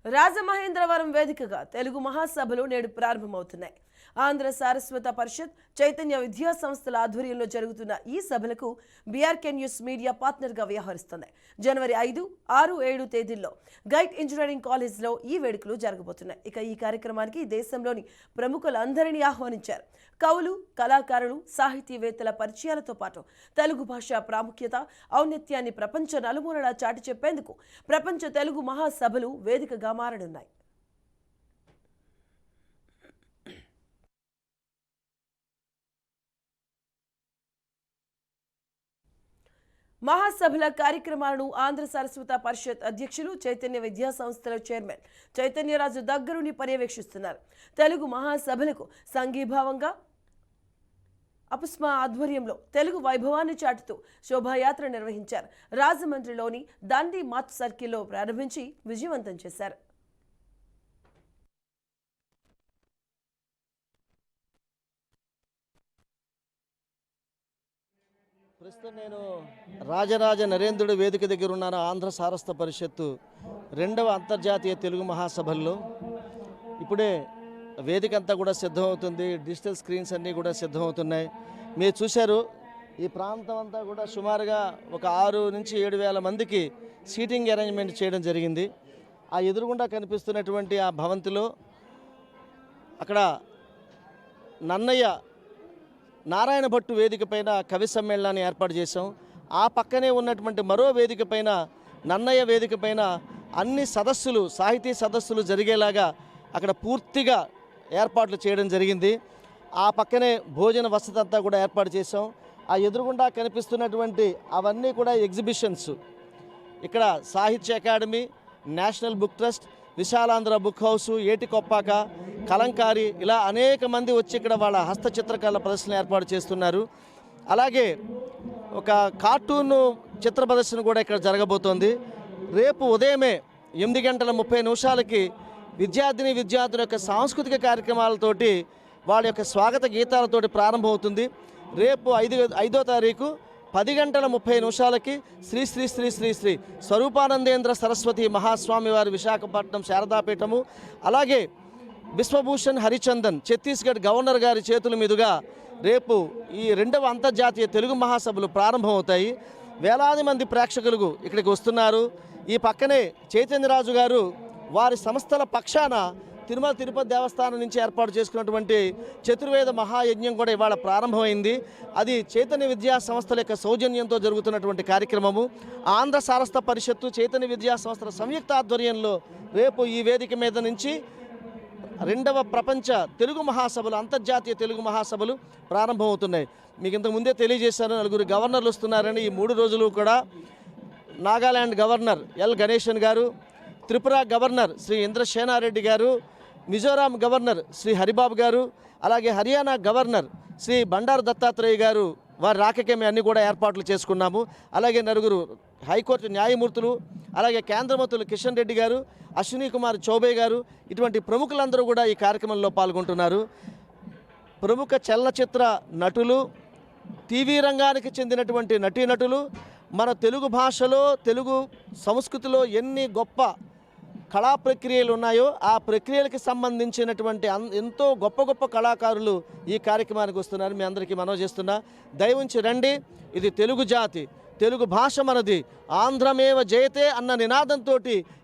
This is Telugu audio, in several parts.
రాజమహేంద్రవరం వేదికగా తెలుగు మహాసభలు నేడు ప్రారంభమవుతున్నాయి. ఆంధ్ర సారస్వత పరిషత్, చైతన్య విద్యా సంస్థల ఆధ్వర్యంలో జరుగుతున్న ఈ సభలకు బీఆర్కే న్యూస్ మీడియా పార్ట్నర్గా వ్యవహరిస్తుంది. జనవరి 5, 6, 7 తేదీల్లో గైడ్ ఇంజనీరింగ్ కాలేజ్లో ఈ వేడుకలు జరగబోతున్నాయి. ఇక ఈ కార్యక్రమానికి దేశంలోని ప్రముఖులందరినీ ఆహ్వానించారు. కవులు, కళాకారులు, సాహితీవేత్తల పరిచయాలతో పాటు తెలుగు భాష ప్రాముఖ్యత, ఔన్నత్యాన్ని ప్రపంచ నలుమూలలా చాటి చెప్పేందుకు ప్రపంచ తెలుగు మహాసభలు వేదికగా మారనున్నాయి. మహాసభల కార్యక్రమాలను ఆంధ్ర సారస్వత పరిషత్ అధ్యక్షులు, చైతన్య విద్యా సంస్థల చైర్మన్ చైతన్యరాజు దగ్గరుండి పర్యవేక్షిస్తున్నారు. తెలుగు మహాసభలకు సంఘీభావంగా అపుస్మా ఆధ్వర్యంలో తెలుగు వైభవాన్ని చాటుతూ శోభాయాత్ర నిర్వహించారు. రాజమండ్రిలోని దండి మార్ట్ సర్కిల్లో ప్రారంభించి విజయవంతం చేశారు. ప్రస్తుతం నేను రాజరాజ నరేంద్రుడి వేదిక దగ్గర ఉన్నాను. ఆంధ్ర సారస్వత పరిషత్తు 2వ అంతర్జాతీయ తెలుగు మహాసభల్లో ఇప్పుడే వేదిక అంతా కూడా సిద్ధమవుతుంది. డిజిటల్ స్క్రీన్స్ అన్నీ కూడా సిద్ధమవుతున్నాయి. మీరు చూశారు, ఈ ప్రాంతం అంతా కూడా సుమారుగా ఒక 6 నుంచి 7 వేల మందికి సీటింగ్ అరేంజ్మెంట్ చేయడం జరిగింది. ఆ ఎదురుగుండా కనిపిస్తున్నటువంటి ఆ భవంతిలో అక్కడ నన్నయ్య నారాయణ భట్టు వేదిక పైన కవి సమ్మేళనాన్ని ఏర్పాటు చేశాం. ఆ పక్కనే ఉన్నటువంటి మరో వేదిక పైన నన్నయ్య వేదిక పైన అన్ని సదస్సులు, సాహితీ సదస్సులు జరిగేలాగా అక్కడ పూర్తిగా ఏర్పాట్లు చేయడం జరిగింది. ఆ పక్కనే భోజన వసతి అంతా కూడా ఏర్పాటు చేశాం. ఆ ఎదురుగుండా కనిపిస్తున్నటువంటి అవన్నీ కూడా ఎగ్జిబిషన్స్. ఇక్కడ Sahitya Akademi, National Book Trust, Visalaandhra Book House, Etikoppaka, kalamkari, ఇలా అనేక మంది వచ్చి ఇక్కడ వాళ్ళ హస్త చిత్రకళ ప్రదర్శన ఏర్పాటు చేస్తున్నారు. అలాగే ఒక కార్టూన్ చిత్ర ప్రదర్శన కూడా ఇక్కడ జరగబోతోంది. రేపు ఉదయమే 8:30 విద్యార్థుల యొక్క సాంస్కృతిక కార్యక్రమాలతోటి వాళ్ళ యొక్క స్వాగత గీతాలతోటి ప్రారంభమవుతుంది. రేపు 5వ తారీఖు 10:30 శ్రీ శ్రీ శ్రీ శ్రీ శ్రీ స్వరూపానందేంద్ర సరస్వతి మహాస్వామి వారి విశాఖపట్నం శారదాపీఠము, అలాగే బిశ్వభూషణ్ హరిచందన్ ఛత్తీస్గఢ్ గవర్నర్ గారి చేతుల మీదుగా రేపు ఈ 2వ అంతర్జాతీయ తెలుగు మహాసభలు ప్రారంభమవుతాయి. వేలాది మంది ప్రేక్షకులు ఇక్కడికి వస్తున్నారు. ఈ పక్కనే చైతన్యరాజు గారు వారి సంస్థల పక్షాన తిరుమల తిరుపతి దేవస్థానం నుంచి ఏర్పాటు చేసుకున్నటువంటి చతుర్వేద మహాయజ్ఞం కూడా ఇవాళ ప్రారంభమైంది. అది చైతన్య విద్యా సంస్థల యొక్క సౌజన్యంతో జరుగుతున్నటువంటి కార్యక్రమము. ఆంధ్ర సారస్వత పరిషత్తు, చైతన్య విద్యా సంస్థల సంయుక్త ఆధ్వర్యంలో రేపు ఈ వేదిక మీద నుంచి 2వ ప్రపంచ తెలుగు మహాసభలు, అంతర్జాతీయ తెలుగు మహాసభలు ప్రారంభమవుతున్నాయి. మీకు ఇంతకు ముందే తెలియజేశాను, 4 గవర్నర్లు వస్తున్నారని. ఈ 3 రోజులు కూడా నాగాలాండ్ గవర్నర్ ఎల్ గణేశన్ గారు, త్రిపుర గవర్నర్ శ్రీ ఇంద్రసేనారెడ్డి గారు, మిజోరాం గవర్నర్ శ్రీ హరిబాబు గారు, అలాగే హర్యానా గవర్నర్ శ్రీ బండారు దత్తాత్రేయ గారు, వారి రాకకే మేము అన్ని కూడా ఏర్పాట్లు చేసుకున్నాము. అలాగే 4 హైకోర్టు న్యాయమూర్తులు, అలాగే కేంద్ర మంత్రులు కిషన్ రెడ్డి గారు, అశ్విని కుమార్ చౌబే గారు, ఇటువంటి ప్రముఖులందరూ కూడా ఈ కార్యక్రమంలో పాల్గొంటున్నారు. ప్రముఖ చలనచిత్ర నటులు, టీవీ రంగానికి చెందినటువంటి నటీనటులు, మన తెలుగు భాషలో, తెలుగు సంస్కృతిలో ఎన్ని గొప్ప కళా ప్రక్రియలు ఉన్నాయో ఆ ప్రక్రియలకు సంబంధించినటువంటి ఎంతో గొప్ప గొప్ప కళాకారులు ఈ కార్యక్రమానికి వస్తున్నారు. మీ అందరికీ మనవి చేస్తున్నా, దయవుంచి రండి. ఇది తెలుగు జాతి, తెలుగు భాష మనది, ఆంధ్రమేవ జయతే అన్న నినాదంతో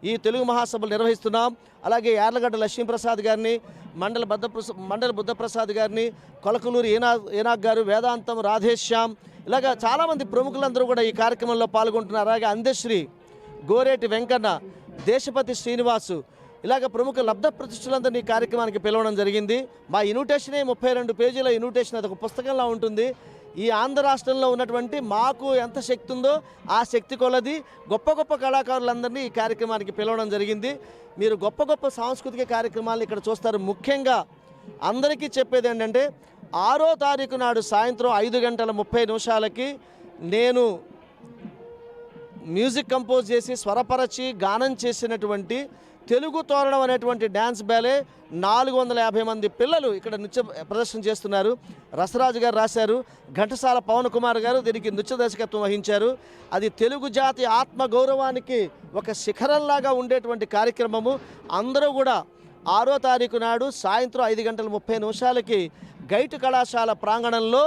ఈ తెలుగు మహాసభలు నిర్వహిస్తున్నాం. అలాగే యార్లగడ్డ లక్ష్మీప్రసాద్ గారిని, మండల బుద్ధప్రసాద్ గారిని, కొలకలూరి ఏనాగ్ గారు, వేదాంతం రాధేశ్యామ్, ఇలాగ చాలామంది ప్రముఖులందరూ కూడా ఈ కార్యక్రమంలో పాల్గొంటున్నారు. అలాగే అందశ్రీ, గోరేటి వెంకన్న, దేశపతి శ్రీనివాసు, ఇలాగ ప్రముఖ లబ్ధ ప్రతిష్ఠులందరినీ ఈ కార్యక్రమానికి పిలవడం జరిగింది. మా ఇన్విటేషనే 32 పేజీల ఇన్విటేషన్, అది ఒక పుస్తకంలా ఉంటుంది. ఈ ఆంధ్ర రాష్ట్రంలో ఉన్నటువంటి మాకు ఎంత శక్తి ఉందో ఆ శక్తి కొలది గొప్ప గొప్ప కళాకారులందరినీ ఈ కార్యక్రమానికి పిలవడం జరిగింది. మీరు గొప్ప గొప్ప సాంస్కృతిక కార్యక్రమాలను ఇక్కడ చూస్తారు. ముఖ్యంగా అందరికీ చెప్పేది ఏంటంటే, 6వ తారీఖు నాడు సాయంత్రం 5:30 నేను మ్యూజిక్ కంపోజ్ చేసి స్వరపరచి గానం చేసినటువంటి తెలుగు తోరణం అనేటువంటి డ్యాన్స్ బ్యాలే 450 మంది పిల్లలు ఇక్కడ నృత్య ప్రదర్శన చేస్తున్నారు. రసరాజు గారు రాశారు, ఘంటసాల పవన్ కుమార్ గారు దీనికి నృత్య దర్శకత్వం వహించారు. అది తెలుగు జాతి ఆత్మ గౌరవానికి ఒక శిఖరంలాగా ఉండేటువంటి కార్యక్రమము. అందరూ కూడా 6వ తారీఖు నాడు సాయంత్రం 5:30 గైటు కళాశాల ప్రాంగణంలో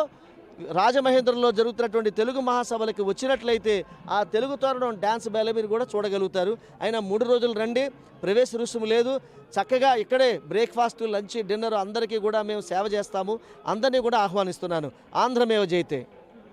రాజమహేంద్రంలో జరుగుతున్నటువంటి తెలుగు మహాసభలకు వచ్చినట్లయితే ఆ తెలుగు తోరణం డ్యాన్స్ బ్యాలే మీరు కూడా చూడగలుగుతారు. అయినా 3 రోజులు రండి, ప్రవేశ రుసుము లేదు. చక్కగా ఇక్కడే బ్రేక్ఫాస్ట్, లంచ్, డిన్నర్ అందరికీ కూడా మేము సేవ చేస్తాము. అందరినీ కూడా ఆహ్వానిస్తున్నాను. ఆంధ్రమేవ జయతే.